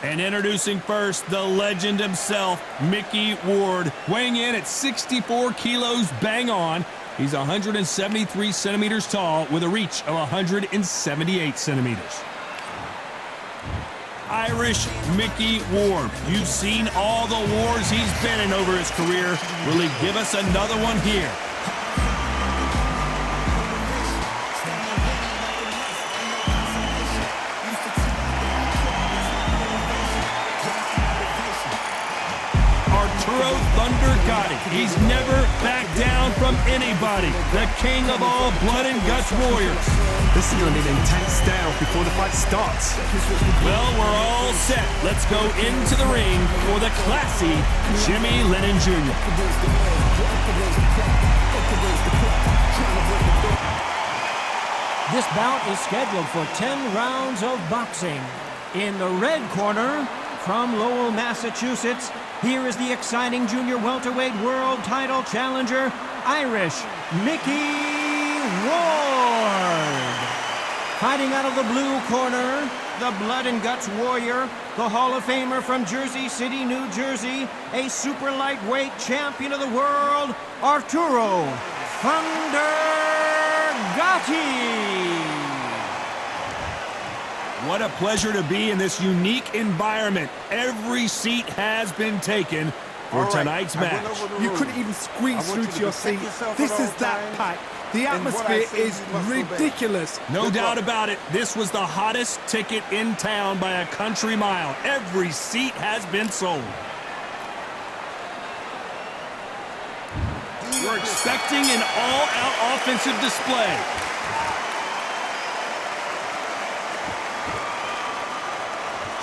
And introducing first, the legend himself, Mickey Ward, weighing in at 64 kilos bang on. He's 173 centimeters tall with a reach of 178 centimeters. Irish Mickey Ward. You've seen all the wars he's been in over his career. Will he give us another one here? Arturo Thunder Gotti. He's never backed down from anybody. The king of all blood and guts warriors. This is going to be an intense stare before the fight starts. Well, we're all set. Let's go into the ring for the classy Jimmy Lennon Jr. This bout is scheduled for 10 rounds of boxing. In the red corner, from Lowell, Massachusetts, here is the exciting junior welterweight world title challenger, Irish Mickey Ward. Fighting out of the blue corner, the blood and guts warrior, the Hall of Famer from Jersey City, New Jersey, a super lightweight champion of the world, Arturo Thunder Gotti. What a pleasure to be in this unique environment. Every seat has been taken for tonight's match. You couldn't even squeeze through to your seat. This is that packed. The atmosphere is ridiculous. No doubt about it. This was the hottest ticket in town by a country mile. Every seat has been sold. We're expecting an all-out offensive display.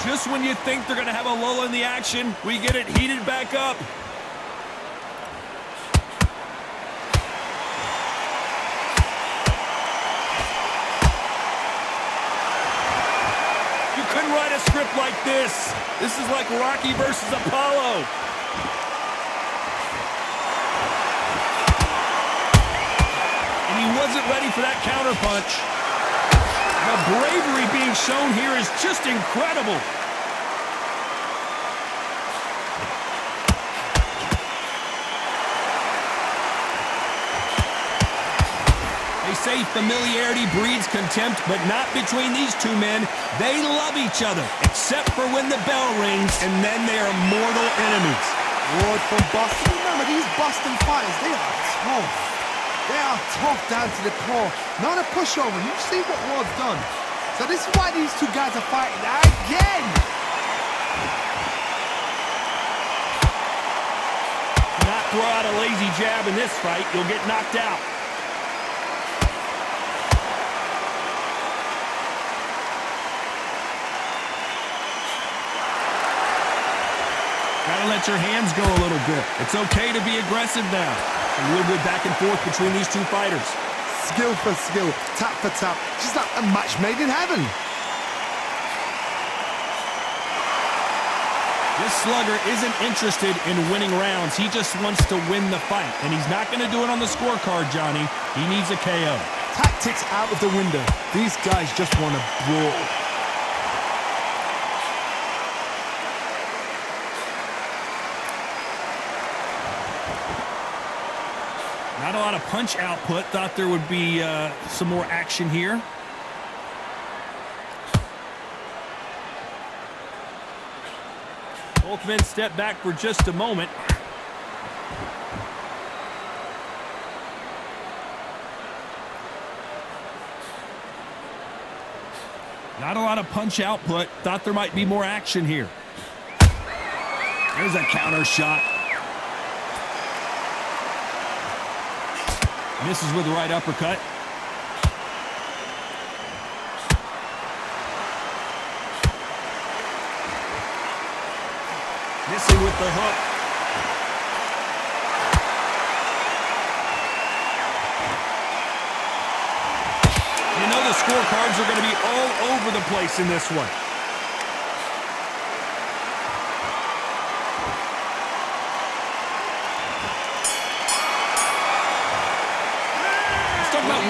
Just when you think they're going to have a lull in the action, we get it heated back up. You couldn't write a script like this. This is like Rocky versus Apollo. And he wasn't ready for that counterpunch. The bravery being shown here is just incredible. They say familiarity breeds contempt, but not between these two men. They love each other, except for when the bell rings, and then they are mortal enemies. Ward from Boston. Remember, these Boston fighters, they are tough. They are tough down to the core. Not a pushover. You see what Ward's done. So this is why these two guys are fighting again. Not throw out a lazy jab in this fight. You'll get knocked out. Gotta let your hands go a little bit. It's okay to be aggressive now. A little bit back and forth between these two fighters. Skill for skill, tap for tap, just like a match made in heaven. This slugger isn't interested in winning rounds. He just wants to win the fight. And he's not going to do it on the scorecard, Johnny. He needs a KO. Tactics out of the window. These guys just want to brawl. Not a lot of punch output. Thought there would be some more action here. Both men step back for just a moment. Not a lot of punch output. Thought there might be more action here. There's a counter shot. Misses with the right uppercut. Missing with the hook. You know the scorecards are going to be all over the place in this one.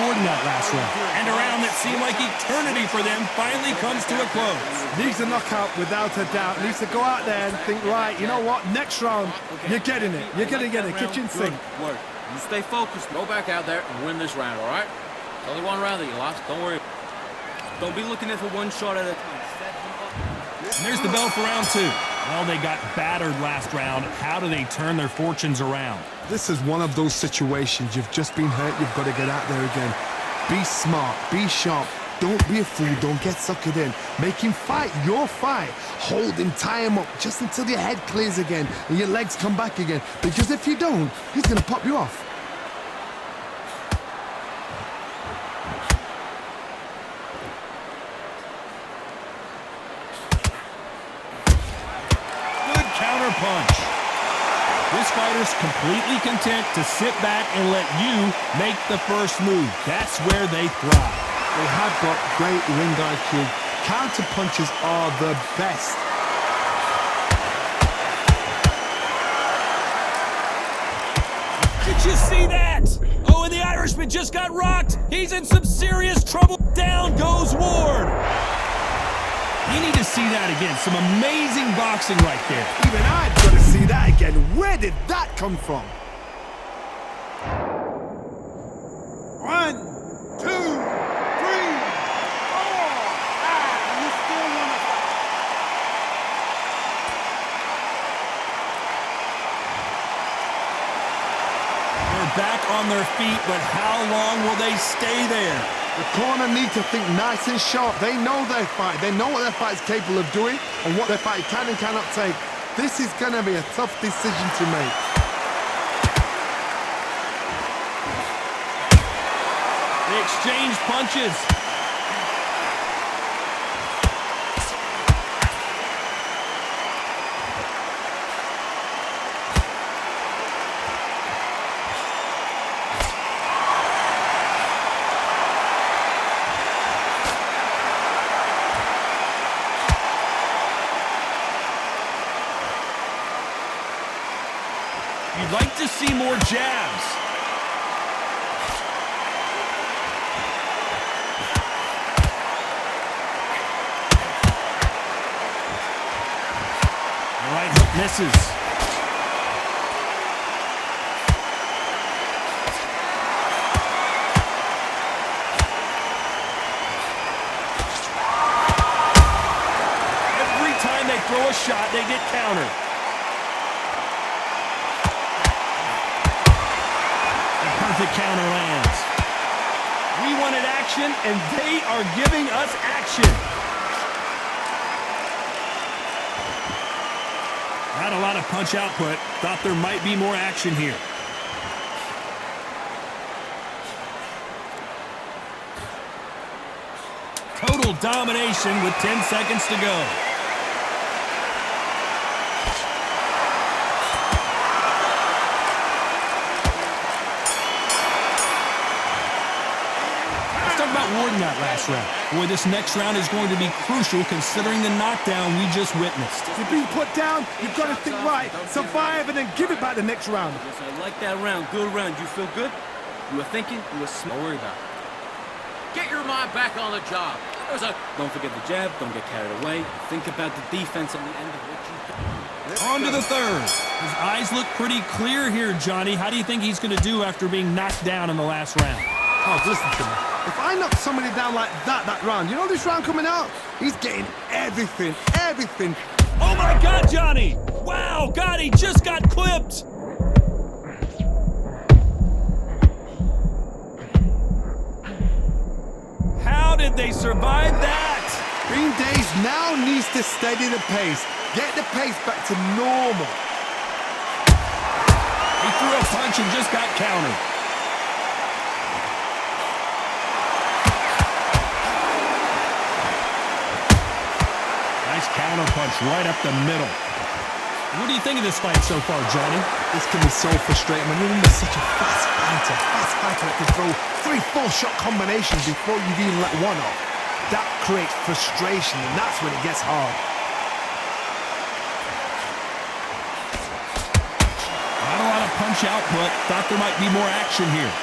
more than that last round. And a round that seemed like eternity for them finally comes to a close. Needs a knockout without a doubt. Needs to go out there and think, right, you know what, next round, you're getting it. You're going to get it. Kitchen sink. Work. You stay focused. Go back out there and win this round, all right? It's only one round that you lost. Don't worry. Don't be looking at for one shot at a time. And there's the bell for round two. Well, they got battered last round. How do they turn their fortunes around? This is one of those situations. You've just been hurt. You've got to get out there again. Be smart. Be sharp. Don't be a fool. Don't get suckered in. Make him fight your fight. Hold him, tie him up just until your head clears again and your legs come back again. Because if you don't, he's going to pop you off. Counter punch. This fighter's completely content to sit back and let you make the first move. That's where they thrive. They have got great ring IQ. Counter punches are the best. Did you see that? Oh, and the Irishman just got rocked. He's in some serious trouble. Down goes Ward. You need to see that again. Some amazing boxing right there. Even I've got to see that again. Where did that come from? 1, 2, 3, 4. You still want to fight. They're back on their feet, but how long will they stay there? The corner need to think nice and sharp. They know their fight. They know what their fight is capable of doing and what their fight can and cannot take. This is going to be a tough decision to make. They exchange punches. You'd like to see more jabs. The right hook misses. Every time they throw a shot, they get countered. The counter lands. We wanted action, and they are giving us action. Not a lot of punch output. Thought there might be more action here. Total domination with 10 seconds to go. Ward in that last round. Boy, this next round is going to be crucial considering the knockdown we just witnessed. You've been put down, you've got to think right, survive, and then give it back the next round. Yes, I like that round. Good round. You feel good? You were thinking? You were smart. Don't worry about it. Get your mind back on the job. Don't forget the jab. Don't get carried away. Think about the defense at the end of what you've done. On to the third. His eyes look pretty clear here, Johnny. How do you think he's going to do after being knocked down in the last round? Oh, listen to me. If I knock somebody down like that round, you know this round coming out? He's getting everything, everything. Oh my God, Johnny! Wow, God, he just got clipped! How did they survive that? Green Days now needs to steady the pace. Get the pace back to normal. He threw a punch and just got countered. Counter punch right up the middle. What do you think of this fight so far, Johnny? This can be so frustrating when you're under such a fast fighter that can throw 3-4 shot combinations before you've even let one off. That creates frustration, and that's when it gets hard. Not a lot of punch output. Thought there might be more action here.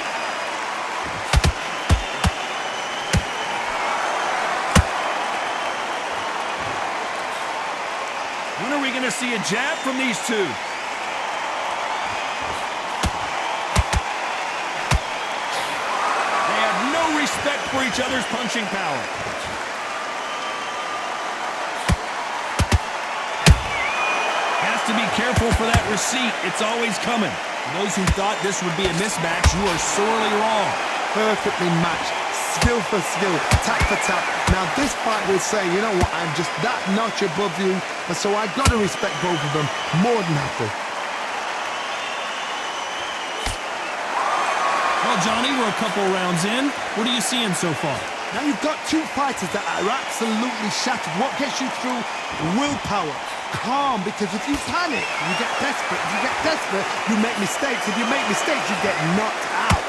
When are we going to see a jab from these two? They have no respect for each other's punching power. Has to be careful for that receipt. It's always coming. Those who thought this would be a mismatch, you are sorely wrong. Perfectly matched. Skill for skill, tap for tap. Now this fight will say, you know what, I'm just that notch above you, and so I've got to respect both of them more than happy. Well, Johnny, we're a couple rounds in. What are you seeing so far? Now you've got two fighters that are absolutely shattered. What gets you through? Willpower. Calm, because if you panic, you get desperate. If you get desperate, you make mistakes. If you make mistakes, you get knocked out.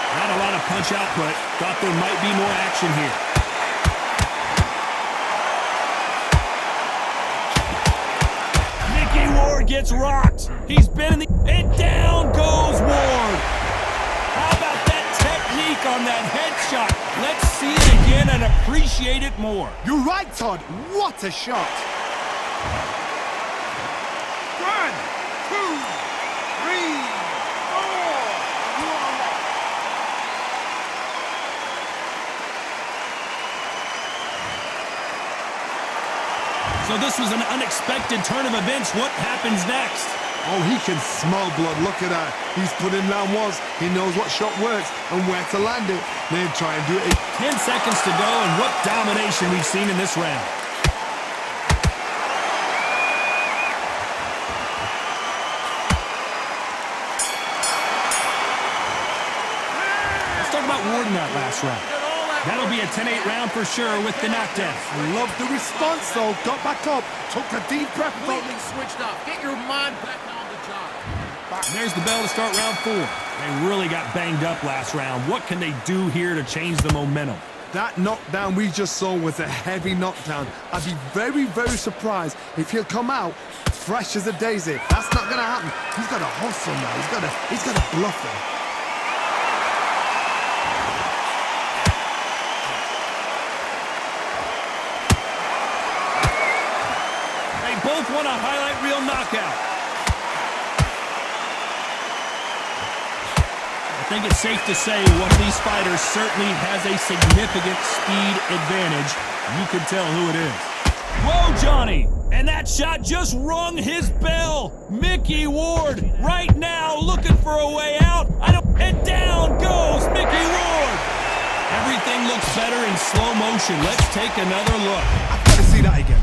Not a lot of punch output. Thought there might be more action here. Mickey Ward gets rocked. He's been in the... And down goes Ward. How about that technique on that headshot? Let's see it again and appreciate it more. You're right, Todd. What a shot. 1, 2, 3, 4. You are right. So this was an unexpected turn of events. What happens next? Oh, he can smell blood. Look at that. He's putting down walls. He knows what shot works and where to land it. Then try and do it. 10 seconds to go, and what domination we've seen in this round. Let's talk about Ward in that last round. That'll be a 10-8 round for sure with the knockdown. I love the response, though. Got back up. Took a deep breath. Completely switched off. Get your mind back on the job. There's the bell to start round 4. They really got banged up last round. What can they do here to change the momentum? That knockdown we just saw was a heavy knockdown. I'd be very, very surprised if he'll come out fresh as a daisy. That's not going to happen. He's got to hustle now. He's got to bluff him. Both want a highlight reel knockout. I think it's safe to say one of these fighters certainly has a significant speed advantage. You can tell who it is. Whoa, Johnny! And that shot just rung his bell. Mickey Ward right now looking for a way out. And down goes Mickey Ward. Everything looks better in slow motion. Let's take another look. I've got to see that again.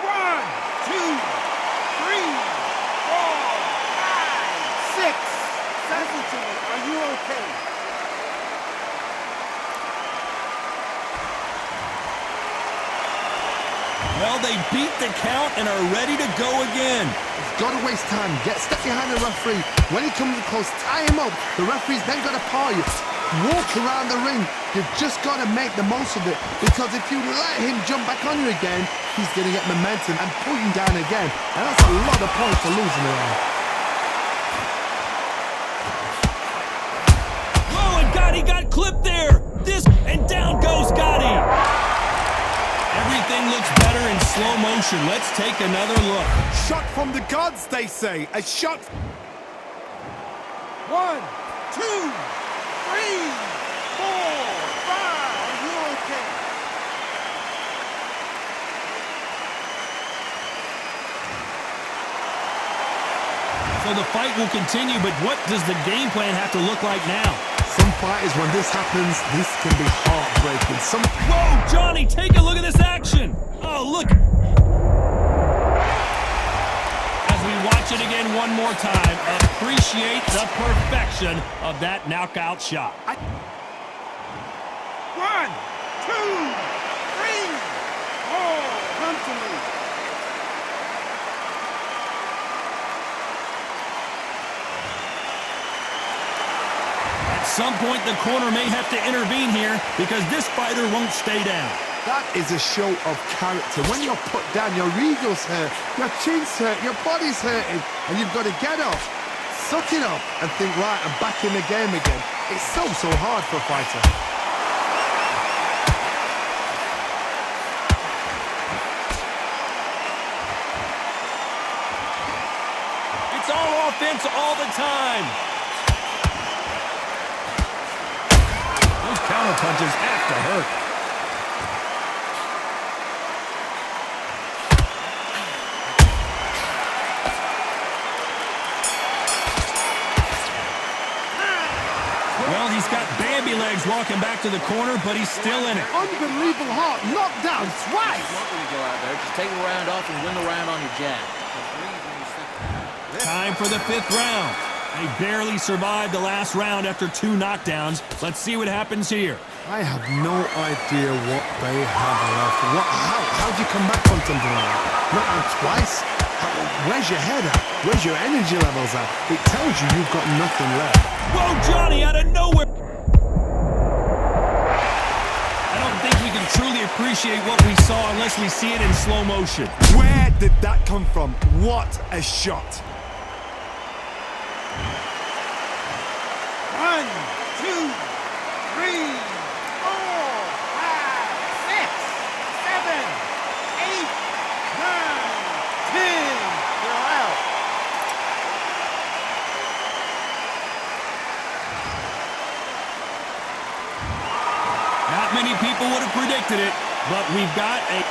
1, 2, 3, 4, 5, 6. Are you okay? Well, they beat the count and are ready to go again. He's got to waste time. Get stuck behind the referee. When he comes close, tie him up. The referee's then got to paw you. Walk around the ring. You've just got to make the most of it. Because if you let him jump back on you again, he's going to get momentum and pull you down again. And that's a lot of points for losing around. Whoa, and Gotti got clipped there. And down goes Gotti. Everything looks better in slow motion. Let's take another look. Shot from the gods, they say. A shot. 1, 2, 3, 4, 5. Are you okay? So the fight will continue, but what does the game plan have to look like now? Some fighters, when this happens, this can be heartbreaking. Whoa, Johnny, take a look at this action. Oh, look. As we watch it again one more time, appreciate the perfection of that knockout shot. 1, 2, 3, 4. Come to me. At some point, the corner may have to intervene here because this fighter won't stay down. That is a show of character. When you're put down, your ego's hurt, your chin's hurt, your body's hurting, and you've got to get up, suck it up, and think, right, I'm back in the game again. It's so hard for a fighter. It's all offense all the time. Those counter punches have to hurt. Well, he's got Bambi legs walking back to the corner, but he's still in it. Unbelievable heart. Knocked down twice. Want me to go out there, just take a round off and win the round on your jab. Time for the 5th round. They barely survived the last round after 2 knockdowns. Let's see what happens here. I have no idea what they have left. How do you come back from something like that? Not out twice? Where's your head at? Where's your energy levels at? It tells you you've got nothing left. Whoa, Johnny, out of nowhere! I don't think we can truly appreciate what we saw unless we see it in slow motion. Where did that come from? What a shot. 1, 2, 3, 4, 5, 6, 7, 8, 9, 10. You're out. Not many people would have predicted it, but we've got a...